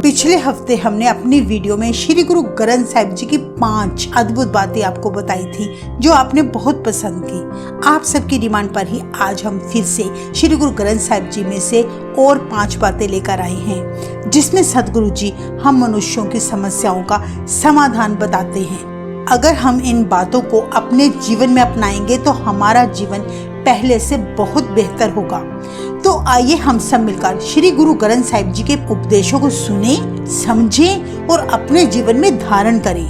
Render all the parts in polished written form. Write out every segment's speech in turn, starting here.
पिछले हफ्ते हमने अपनी वीडियो में श्री गुरु ग्रंथ साहिब जी की 5 अद्भुत बातें आपको बताई थी जो आपने बहुत पसंद की। आप सबकी डिमांड पर ही आज हम फिर से श्री गुरु ग्रंथ साहिब जी में से और 5 बातें लेकर आए हैं, जिसमें सदगुरु जी हम मनुष्यों की समस्याओं का समाधान बताते हैं। अगर हम इन बातों को अपने जीवन में अपनाएंगे तो हमारा जीवन पहले से बहुत बेहतर होगा। तो आइए हम सब मिलकर श्री गुरु ग्रंथ साहिब जी के उपदेशों को सुने, समझें और अपने जीवन में धारण करें।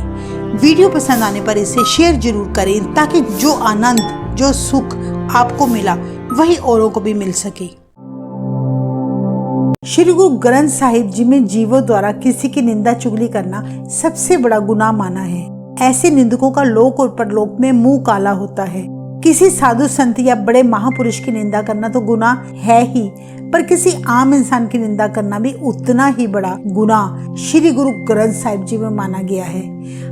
वीडियो पसंद आने पर इसे शेयर जरूर करें ताकि जो आनंद, जो सुख आपको मिला वही औरों को भी मिल सके। श्री गुरु ग्रंथ साहिब जी में जीवों द्वारा किसी की निंदा चुगली करना सबसे बड़ा गुनाह माना है। ऐसे निंदकों का लोक और परलोक में मुंह काला होता है। किसी साधु संत या बड़े महापुरुष की निंदा करना तो गुनाह है ही, पर किसी आम इंसान की निंदा करना भी उतना ही बड़ा गुनाह श्री गुरु ग्रंथ साहिब जी में माना गया है।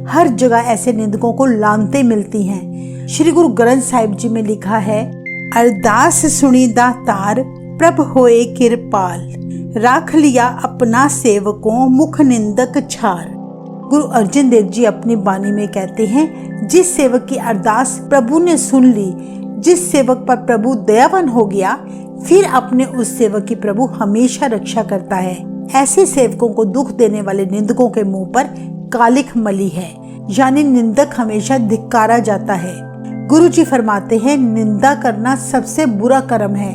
हर जगह ऐसे निंदकों को लानतें मिलती हैं। श्री गुरु ग्रंथ साहिब जी में लिखा है, अरदास सुनी दातार प्रभ होए किरपाल, राख लिया अपना सेवकों मुख निंदक छार। गुरु अर्जन देव जी अपनी बानी में कहते हैं, जिस सेवक की अरदास प्रभु ने सुन ली, जिस सेवक पर प्रभु दयावान हो गया, फिर अपने उस सेवक की प्रभु हमेशा रक्षा करता है। ऐसे सेवकों को दुख देने वाले निंदकों के मुंह पर कालिख मली है, यानी निंदक हमेशा धिक्कारा जाता है। गुरु जी फरमाते हैं, निंदा करना सबसे बुरा कर्म है।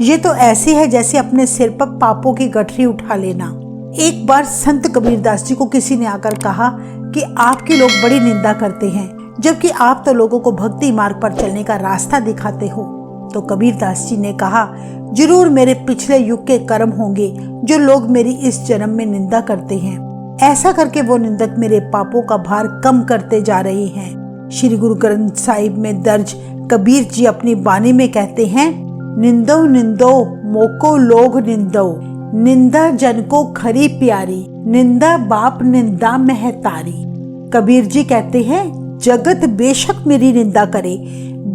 ये तो ऐसी है जैसे अपने सिर पर पापों की गठरी उठा लेना। एक बार संत कबीरदास जी को किसी ने आकर कहा कि आपके लोग बड़ी निंदा करते हैं, जबकि आप तो लोगों को भक्ति मार्ग पर चलने का रास्ता दिखाते हो। तो कबीरदास जी ने कहा, जरूर मेरे पिछले युग के कर्म होंगे जो लोग मेरी इस जन्म में निंदा करते हैं। ऐसा करके वो निंदक मेरे पापों का भार कम करते जा रहे हैं। श्री गुरु ग्रंथ साहिब में दर्ज कबीर जी अपनी बानी में कहते हैं, निंदो निंदो मोको लोग निंदो, निंदा जन को खरी प्यारी, निंदा बाप निंदा महतारी। कबीर जी कहते हैं, जगत बेशक मेरी निंदा करे,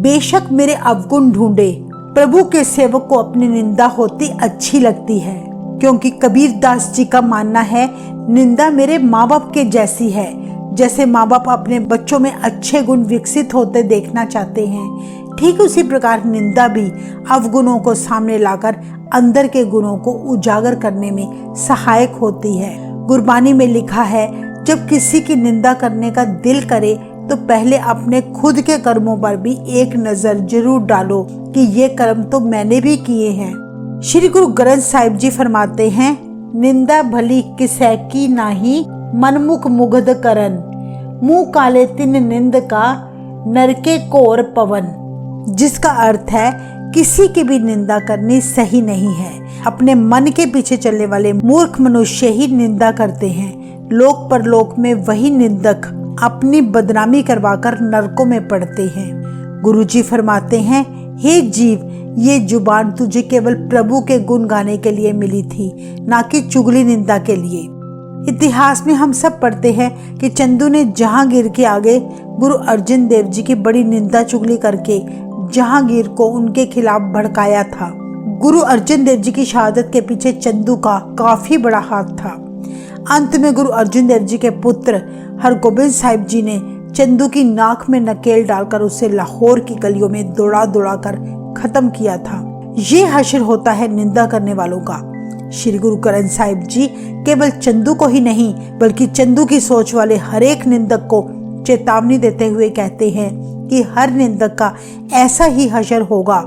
बेशक मेरे अवगुण ढूंढे, प्रभु के सेवक को अपनी निंदा होती अच्छी लगती है। क्योंकि कबीरदास जी का मानना है, निंदा मेरे माँ बाप के जैसी है। जैसे माँ बाप अपने बच्चों में अच्छे गुण विकसित होते देखना चाहते हैं, ठीक उसी प्रकार निंदा भी अवगुणों को सामने लाकर अंदर के गुणों को उजागर करने में सहायक होती है। गुरबानी में लिखा है, जब किसी की निंदा करने का दिल करे तो पहले अपने खुद के कर्मों पर भी एक नजर जरूर डालो कि ये कर्म तो मैंने भी किए हैं। श्री गुरु ग्रंथ साहिब जी फरमाते हैं, निंदा भली किसै की नाही, मनमुख मुग्ध करन, मुंह काले तिन निंद का, नरके कोर पवन। जिसका अर्थ है, किसी की भी निंदा करनी सही नहीं है। अपने मन के पीछे चलने वाले मूर्ख मनुष्य ही निंदा करते हैं। लोक परलोक में वही निंदक अपनी बदनामी करवाकर नरकों में पड़ते हैं। गुरुजी फरमाते हैं, हे जीव, ये जुबान तुझे केवल प्रभु के गुण गाने के लिए मिली थी, ना कि चुगली निंदा के लिए। इतिहास में हम सब पढ़ते हैं कि चंदू ने जहांगीर के आगे गुरु अर्जन देव जी की बड़ी निंदा चुगली करके जहांगीर को उनके खिलाफ भड़काया था। गुरु अर्जन देव जी की शहादत के पीछे चंदू का काफी बड़ा हाथ था। अंत में गुरु अर्जन देव जी के पुत्र हरगोबिंद साहिब जी ने चंदू की नाक में नकेल डालकर उसे लाहौर की गलियों में दौड़ा दौड़ा कर खत्म किया था। ये हश्र होता है निंदा करने वालों का। श्री गुरु ग्रंथ साहिब जी केवल चंदू को ही नहीं, बल्कि चंदू की सोच वाले हर एक निंदक को चेतावनी देते हुए कहते हैं कि हर निंदक का ऐसा ही हश्र होगा।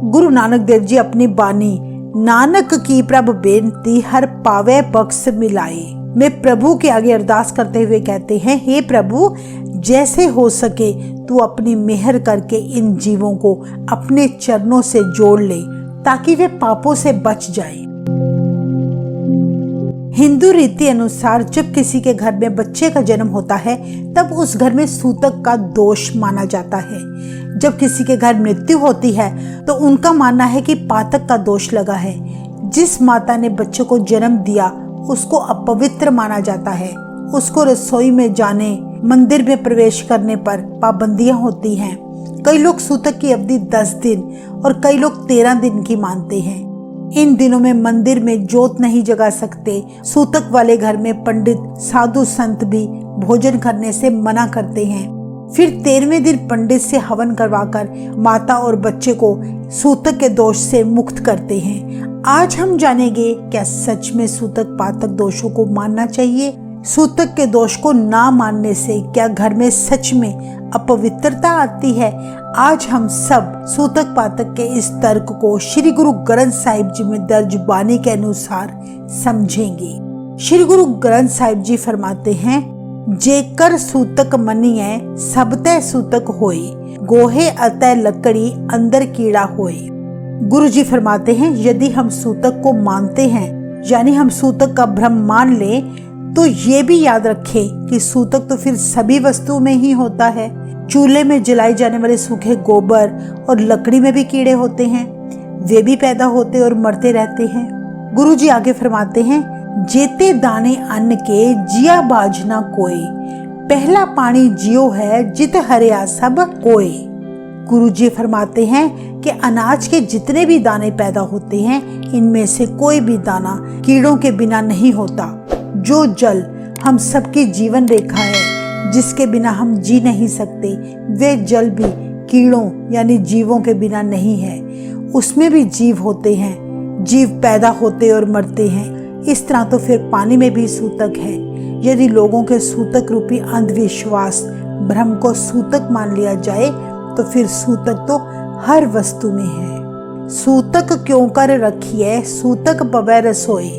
गुरु नानक देव जी अपनी बानी, नानक की प्रभ बेनती हर पावे बख्श मिलाए, में प्रभु के आगे अरदास करते हुए कहते हैं, हे प्रभु, जैसे हो सके तू अपनी मेहर करके इन जीवों को अपने चरणों से जोड़ ले ताकि वे पापों से बच जाएं। हिंदू रीति अनुसार जब किसी के घर में बच्चे का जन्म होता है तब उस घर में सूतक का दोष माना जाता है। जब किसी के घर मृत्यु होती है तो उनका मानना है कि पातक का दोष लगा है। जिस माता ने बच्चे को जन्म दिया उसको अपवित्र माना जाता है। उसको रसोई में जाने, मंदिर में प्रवेश करने पर पाबंदियां होती हैं। कई लोग सूतक की अवधि 10 दिन और कई लोग 13 दिन की मानते हैं। इन दिनों में मंदिर में जोत नहीं जगा सकते। सूतक वाले घर में पंडित साधु संत भी भोजन करने से मना करते हैं। फिर 13वें दिन पंडित से हवन करवाकर माता और बच्चे को सूतक के दोष से मुक्त करते हैं। आज हम जानेंगे क्या सच में सूतक पातक दोषों को मानना चाहिए। सूतक के दोष को ना मानने से क्या घर में सच में अपवित्रता आती है। आज हम सब सूतक पातक के इस तर्क को श्री गुरु ग्रंथ साहिब जी में दर्ज बानी के अनुसार समझेंगे। श्री गुरु ग्रंथ साहिब जी फरमाते हैं, जेकर सूतक मनिए सबते सूतक होए, गोहे अतः लकड़ी अंदर कीड़ा होए। गुरु जी फरमाते हैं, यदि हम सूतक को मानते हैं यानी हम सूतक का भ्रम मान ले तो ये भी याद रखें कि सूतक तो फिर सभी वस्तुओं में ही होता है। चूल्हे में जलाए जाने वाले सूखे गोबर और लकड़ी में भी कीड़े होते हैं, वे भी पैदा होते और मरते रहते हैं। गुरु जी आगे फरमाते हैं, जेते दाने अन्न के जिया बाजना कोई, पहला पानी जियो है जित हरिया सब कोई। गुरु जी फरमाते हैं कि अनाज के जितने भी दाने पैदा होते हैं इनमें से कोई भी दाना कीड़ों के बिना नहीं होता। जो जल हम सबकी जीवन रेखा है, जिसके बिना हम जी नहीं सकते, वे जल भी कीड़ों यानी जीवों के बिना नहीं है। उसमें भी जीव होते हैं, जीव पैदा होते और मरते हैं। इस तरह तो फिर पानी में भी सूतक है। यदि लोगों के सूतक रूपी अंधविश्वास भ्रम को सूतक मान लिया जाए तो फिर सूतक तो हर वस्तु में है। सूतक क्यों कर रखिए सूतक पवै रसोई,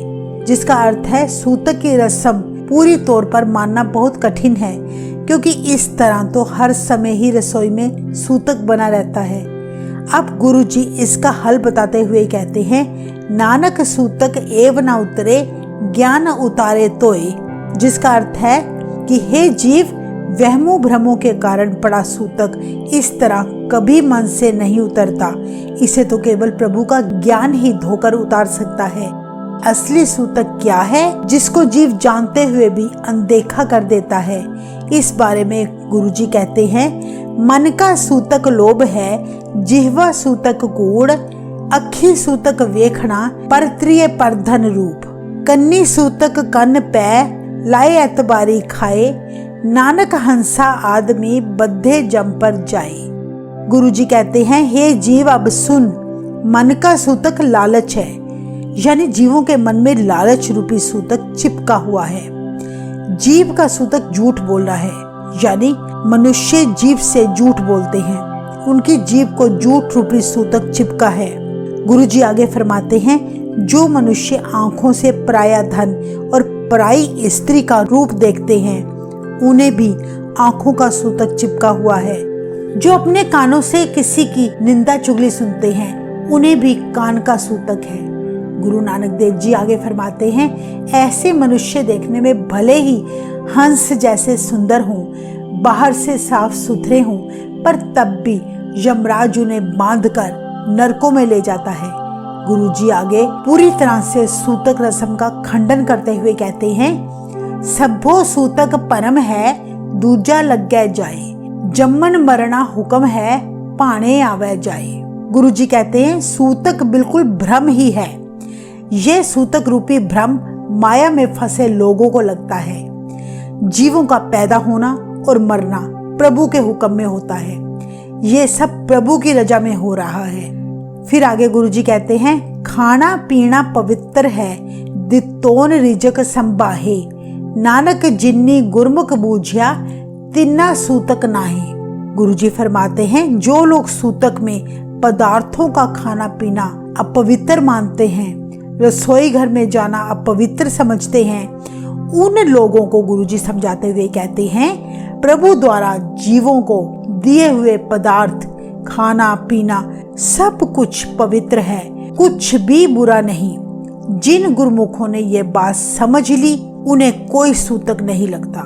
जिसका अर्थ है सूतक की रस्म पूरी तौर पर मानना बहुत कठिन है, क्योंकि इस तरह तो हर समय ही रसोई में सूतक बना रहता है। अब गुरु जी इसका हल बताते हुए कहते हैं, नानक सूतक एव न उतरे ज्ञान उतारे तोय, जिसका अर्थ है कि हे जीव, वहमों भ्रमों के कारण पड़ा सूतक इस तरह कभी मन से नहीं उतरता। इसे तो केवल प्रभु का ज्ञान ही धोकर उतार सकता है। असली सूतक क्या है जिसको जीव जानते हुए भी अनदेखा कर देता है। इस बारे में गुरुजी कहते हैं, मन का सूतक लोभ है, जिह्वा सूतक कूड़, अखी सूतक वेखना, परत्रिय पर धन रूप, कन्नी सूतक कन पै, लाए एतबारी खाए, नानक हंसा आदमी बद्धे जम पर जाए। गुरुजी कहते हैं, हे जीव अब सुन, मन का सूतक लालच है, यानी जीवों के मन में लालच रूपी सूतक चिपका हुआ है। जीव का सूतक झूठ बोल रहा है, यानी मनुष्य जीव से झूठ बोलते हैं, उनकी जीव को झूठ रूपी सूतक चिपका है। गुरुजी आगे फरमाते हैं, जो मनुष्य आंखों से पराया धन और पराई स्त्री का रूप देखते हैं उन्हें भी आंखों का सूतक चिपका हुआ है। जो अपने कानों से किसी की निंदा चुगली सुनते हैं उन्हें भी कान का सूतक है। गुरु नानक देव जी आगे फरमाते हैं, ऐसे मनुष्य देखने में भले ही हंस जैसे सुंदर हों, बाहर से साफ सुथरे हों, पर तब भी यमराज उन्हें बांधकर नरकों में ले जाता है। गुरु जी आगे पूरी तरह से सूतक रस्म का खंडन करते हुए कहते हैं, सभो सूतक परम है, दूजा लग जाए, जम्मन मरना हुक्म है, पाने आवे जाए। गुरु जी कहते हैं, सूतक बिल्कुल भ्रम ही है। ये सूतक रूपी भ्रम माया में फंसे लोगों को लगता है। जीवों का पैदा होना और मरना प्रभु के हुक्म में होता है। ये सब प्रभु की रजा में हो रहा है। फिर आगे गुरुजी कहते हैं, खाना पीना पवित्र है, दितोन रिजक संबाहे, नानक जिन्नी गुरमुख बूझिया, तिन्ना सूतक नाहे। गुरुजी फरमाते हैं, जो लोग सूतक में पदार्थों का खाना पीना अपवित्र मानते हैं, रसोई घर में जाना अपवित्र समझते हैं, उन लोगों को गुरुजी समझाते हुए कहते हैं, प्रभु द्वारा जीवों को दिए हुए पदार्थ, खाना पीना सब कुछ पवित्र है, कुछ भी बुरा नहीं। जिन गुरुमुखों ने ये बात समझ ली उन्हें कोई सूतक नहीं लगता।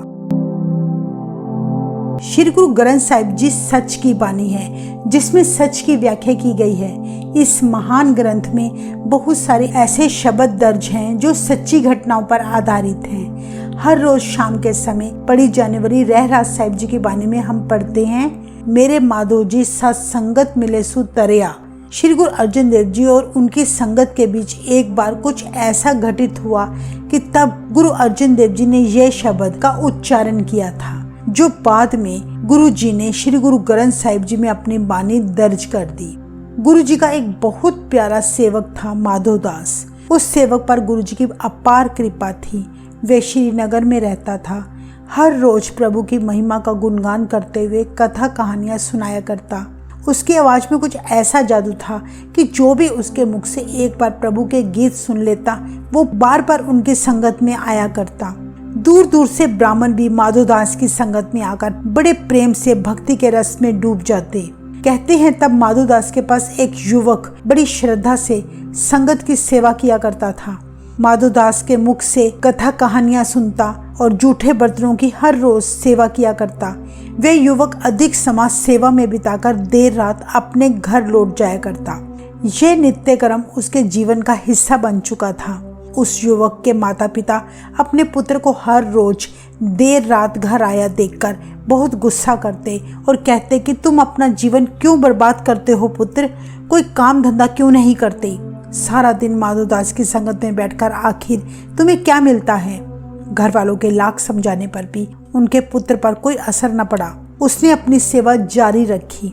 श्री गुरु ग्रंथ साहिब जी सच की बानी है, जिसमें सच की व्याख्या की गई है। इस महान ग्रंथ में बहुत सारे ऐसे शब्द दर्ज हैं जो सच्ची घटनाओं पर आधारित हैं। हर रोज शाम के समय पढ़ी जाने वाली रहरास साहिब जी की बानी में हम पढ़ते हैं, मेरे माधो जी सत्संगत मिले सु तरिया, श्री गुरु अर्जुन देव जी और उनकी संगत के बीच एक बार कुछ ऐसा घटित हुआ कि तब गुरु अर्जुन देव जी ने यह शब्द का उच्चारण किया था, जो बाद में गुरु जी ने श्री गुरु ग्रंथ साहिब जी में अपनी बानी दर्ज कर दी। गुरु जी का एक बहुत प्यारा सेवक था माधव दास। उस सेवक पर गुरु जी की अपार कृपा थी। वे श्रीनगर में रहता था। हर रोज प्रभु की महिमा का गुणगान करते हुए कथा कहानियां सुनाया करता। उसकी आवाज में कुछ ऐसा जादू था कि जो भी उसके मुख से एक बार प्रभु के गीत सुन लेता, वो बार बार उनकी संगत में आया करता। दूर दूर से ब्राह्मण भी माधवदास की संगत में आकर बड़े प्रेम से भक्ति के रस में डूब जाते। कहते हैं तब माधवदास के पास एक युवक बड़ी श्रद्धा से संगत की सेवा किया करता था। माधवदास के मुख से कथा कहानियां सुनता और जूठे बर्तनों की हर रोज सेवा किया करता। वे युवक अधिक समय सेवा में बिताकर देर रात अपने घर लौट जाया करता। यह नित्य कर्म उसके जीवन का हिस्सा बन चुका था। उस युवक के माता पिता अपने पुत्र को हर रोज देर रात घर आया देखकर बहुत गुस्सा करते और कहते कि तुम अपना जीवन क्यों बर्बाद करते हो पुत्र, कोई काम धंधा क्यों नहीं करते। सारा दिन माधवदास की संगत में बैठकर आखिर तुम्हें क्या मिलता है। घर वालों के लाख समझाने पर भी उनके पुत्र पर कोई असर न पड़ा। उसने अपनी सेवा जारी रखी।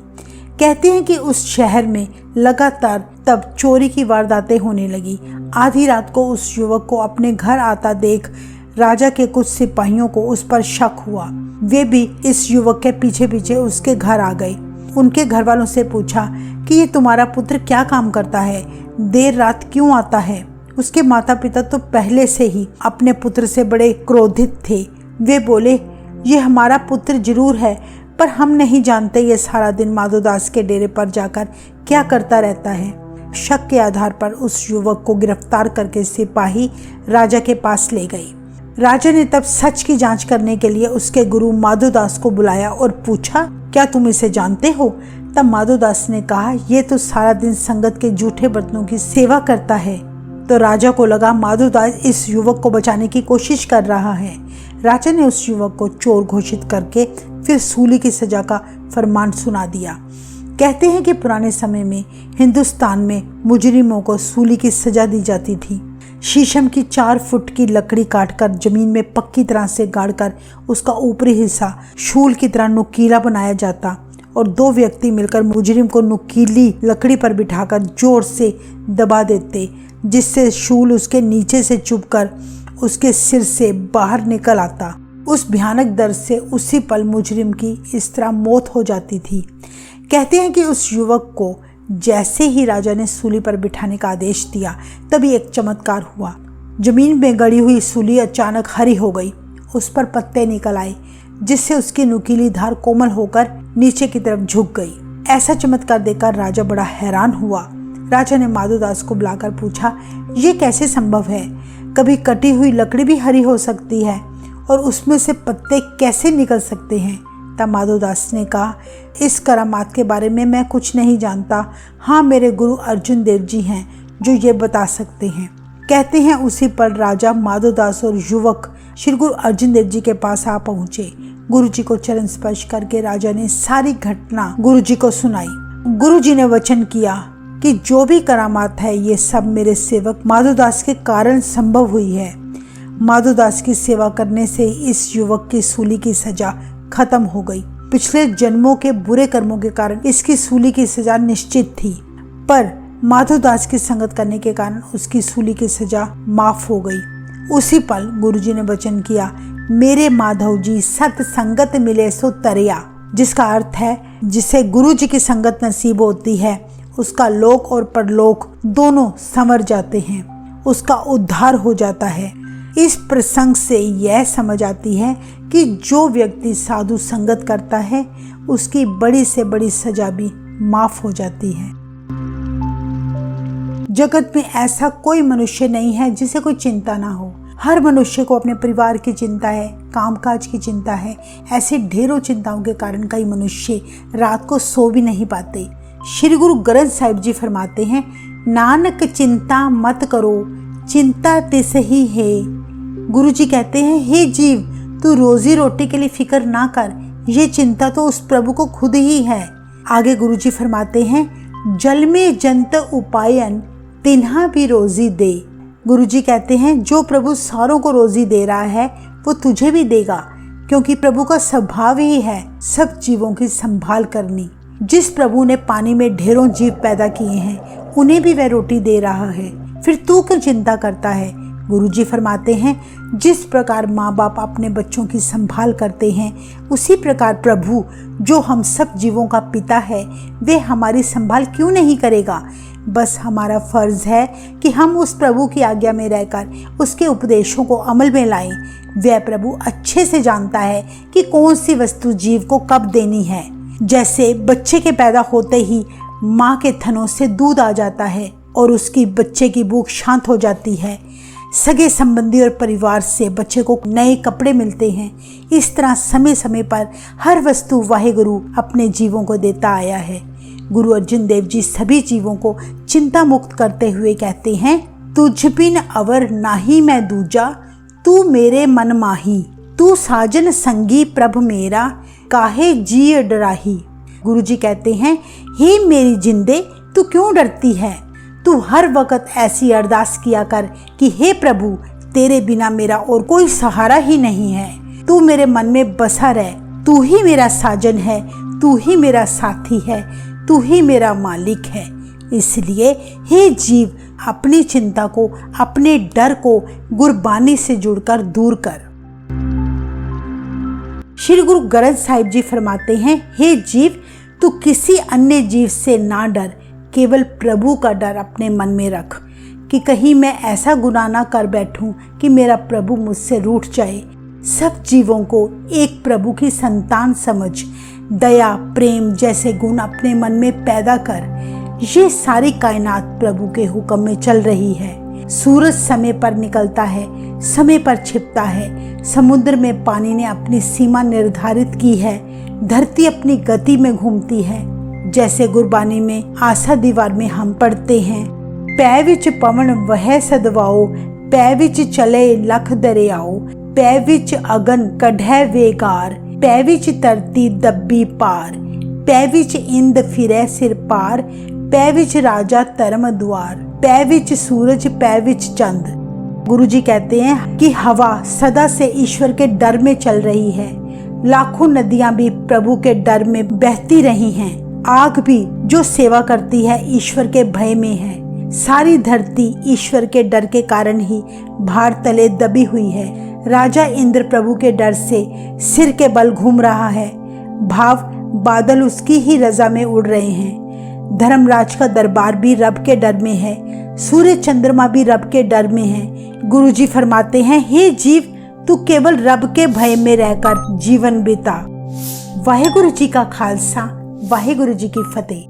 कहते हैं कि उस शहर में लगातार तब चोरी की वारदातें होने लगी। आधी रात को उस युवक को अपने घर आता देख राजा के कुछ सिपाहियों को उस पर शक हुआ। वे भी इस युवक के पीछे पीछे उसके घर आ गए। उनके घर वालों से पूछा कि ये तुम्हारा पुत्र क्या काम करता है, देर रात क्यों आता है। उसके माता पिता तो पहले से ही अपने पुत्र से बड़े क्रोधित थे। वे बोले, ये हमारा पुत्र जरूर है, पर हम नहीं जानते ये सारा दिन माधवदास के डेरे पर जाकर क्या करता रहता है। शक के आधार पर उस युवक को गिरफ्तार करके सिपाही राजा के पास ले गए। राजा ने तब सच की जांच करने के लिए उसके गुरु माधवदास को बुलाया और पूछा, क्या तुम इसे जानते हो। तब माधवदास ने कहा, ये तो सारा दिन संगत के जूठे बर्तनों की सेवा करता है। तो राजा को लगा माधवदास इस युवक को बचाने की कोशिश कर रहा है। राजा ने उस युवक को चोर घोषित करके फिर सूली की सजा का फरमान सुना दिया। कहते हैं कि पुराने समय में हिंदुस्तान में मुजरिमों को सूली की सजा दी जाती थी। शीशम की 4 फुट की लकड़ी काटकर जमीन में पक्की तरह से गाड़कर उसका ऊपरी हिस्सा शूल की तरह नुकीला बनाया जाता और 2 व्यक्ति मिलकर मुजरिम को नुकीली लकड़ी पर बिठाकर जोर से दबा देते, जिससे शूल उसके नीचे से चुभकर उसके सिर से बाहर निकल आता। उस भयानक दर्द से उसी पल मुजरिम की इस तरह मौत हो जाती थी। कहते हैं कि उस युवक को जैसे ही राजा ने सूली पर बिठाने का आदेश दिया, तभी एक चमत्कार हुआ। जमीन में गड़ी हुई सूली अचानक हरी हो गई। उस पर पत्ते निकल आए, जिससे उसकी नुकीली धार कोमल होकर नीचे की तरफ झुक गई। ऐसा चमत्कार देखकर राजा बड़ा हैरान हुआ। राजा ने माधवदास को बुलाकर पूछा, ये कैसे संभव है। कभी कटी हुई लकड़ी भी हरी हो सकती है और उसमें से पत्ते कैसे निकल सकते हैं। तब माधवदास ने कहा, इस करामात के बारे में मैं कुछ नहीं जानता। हाँ, मेरे गुरु अर्जुन देव जी हैं जो ये बता सकते हैं। कहते हैं उसी पर राजा माधवदास और युवक श्री गुरु अर्जुन देव जी के पास आ पहुंचे। गुरु जी को चरण स्पर्श करके राजा ने सारी घटना गुरु जी को सुनाई। गुरु जी ने वचन किया कि जो भी करामात है ये सब मेरे सेवक माधवदास के कारण संभव हुई है। माधवदास की सेवा करने से इस युवक की सूली की सजा खत्म हो गई। पिछले जन्मों के बुरे कर्मों के कारण इसकी सूली की सजा निश्चित थी, पर माधवदास की संगत करने के कारण उसकी सूली की सजा माफ हो गई। उसी पल गुरुजी ने वचन किया, मेरे माधव जी सत संगत मिले सो तरिया, जिसका अर्थ है जिसे गुरुजी की संगत नसीब होती है उसका लोक और परलोक दोनों संवर जाते हैं, उसका उद्धार हो जाता है। इस प्रसंग से यह समझ आती है कि जो व्यक्ति साधु संगत करता है उसकी बड़ी से बड़ी सजा भी माफ हो जाती है। जगत में ऐसा कोई मनुष्य नहीं है जिसे कोई चिंता ना हो। हर मनुष्य को अपने परिवार की चिंता है, कामकाज की चिंता है। ऐसी ढेरों चिंताओं के कारण कई मनुष्य रात को सो भी नहीं पाते। श्री गुरु ग्रंथ साहिब जी फरमाते हैं, नानक चिंता मत करो, चिंता तिस ही है। गुरु जी कहते हैं, हे जीव, तू रोजी रोटी के लिए फिक्र ना कर, ये चिंता तो उस प्रभु को खुद ही है। आगे गुरु जी फरमाते हैं, जल में जंत उपायन तिन्हा भी रोजी दे। गुरुजी कहते हैं जो प्रभु सारों को रोजी दे रहा है वो तुझे भी देगा, क्योंकि प्रभु का स्वभाव ही है सब जीवों की संभाल करनी। जिस प्रभु ने पानी में ढेरों जीव पैदा किए हैं उन्हें भी वह रोटी दे रहा है, फिर तू क्यों चिंता करता है। गुरुजी फरमाते हैं जिस प्रकार माँ बाप अपने बच्चों की संभाल करते हैं उसी प्रकार प्रभु जो हम सब जीवों का पिता है वे हमारी संभाल क्यों नहीं करेगा। बस हमारा फर्ज है कि हम उस प्रभु की आज्ञा में रहकर उसके उपदेशों को अमल में लाएं। वह प्रभु अच्छे से जानता है कि कौन सी वस्तु जीव को कब देनी है। जैसे बच्चे के पैदा होते ही माँ के थनों से दूध आ जाता है और उसकी बच्चे की भूख शांत हो जाती है, सगे संबंधी और परिवार से बच्चे को नए कपड़े मिलते हैं, इस तरह समय समय पर हर वस्तु वाहेगुरु अपने जीवों को देता आया है। गुरु अर्जुन देव जी सभी जीवों को चिंता मुक्त करते हुए कहते हैं, तुझ बिन अवर नाही मैं दूजा, तू मेरे मन माही, तू साजन संगी प्रभ मेरा, काहे जी डराही। गुरु जी कहते हैं, हे मेरी जिंदे तू क्यों डरती है, तू हर वक्त ऐसी अरदास किया कर कि हे प्रभु तेरे बिना मेरा और कोई सहारा ही नहीं है, तू मेरे मन में बसा रह, तू ही मेरा साजन है, तू ही मेरा साथी है, तू ही मेरा मालिक है। इसलिए हे जीव अपनी चिंता को, अपने डर को गुरबानी से जुड़कर दूर कर। श्री गुरु ग्रंथ साहिब जी फरमाते हैं, हे जीव तू किसी अन्य जीव से ना डर, केवल प्रभु का डर अपने मन में रख कि कहीं मैं ऐसा गुनाह ना कर बैठूं कि मेरा प्रभु मुझसे रूठ जाए। सब जीवों को एक प्रभु की संतान समझ, दया प्रेम जैसे गुण अपने मन में पैदा कर। ये सारी कायनात प्रभु के हुक्म में चल रही है। सूरज समय पर निकलता है, समय पर छिपता है, समुद्र में पानी ने अपनी सीमा निर्धारित की है, धरती अपनी गति में घूमती है। जैसे गुरबानी में आशा दीवार में हम पढ़ते हैं, पै विच पवन वह सदवाओ, पै विच चले लख दरियाओ, पै विच अगन कढ़ै वेगार, पै विच धरती दब्बी पार, पै विच इंद फिरै सिर पार, पै विच राजा धर्म द्वार, पै विच सूरज पै विच चंद। गुरुजी कहते हैं कि हवा सदा से ईश्वर के डर में चल रही है, लाखों नदियां भी प्रभु के डर में बहती रही हैं, आग भी जो सेवा करती है ईश्वर के भय में है। सारी धरती ईश्वर के डर के कारण ही भार तले दबी हुई है। राजा इंद्र प्रभु के डर से सिर के बल घूम रहा है, भाव बादल उसकी ही रजा में उड़ रहे हैं। धर्मराज का दरबार भी रब के डर में है, सूर्य चंद्रमा भी रब के डर में है। गुरुजी फरमाते हैं, हे जीव तू केवल रब के भय में रहकर जीवन बिता। वाहेगुरु जी का खालसा, वाहेगुरु जी की फतेह।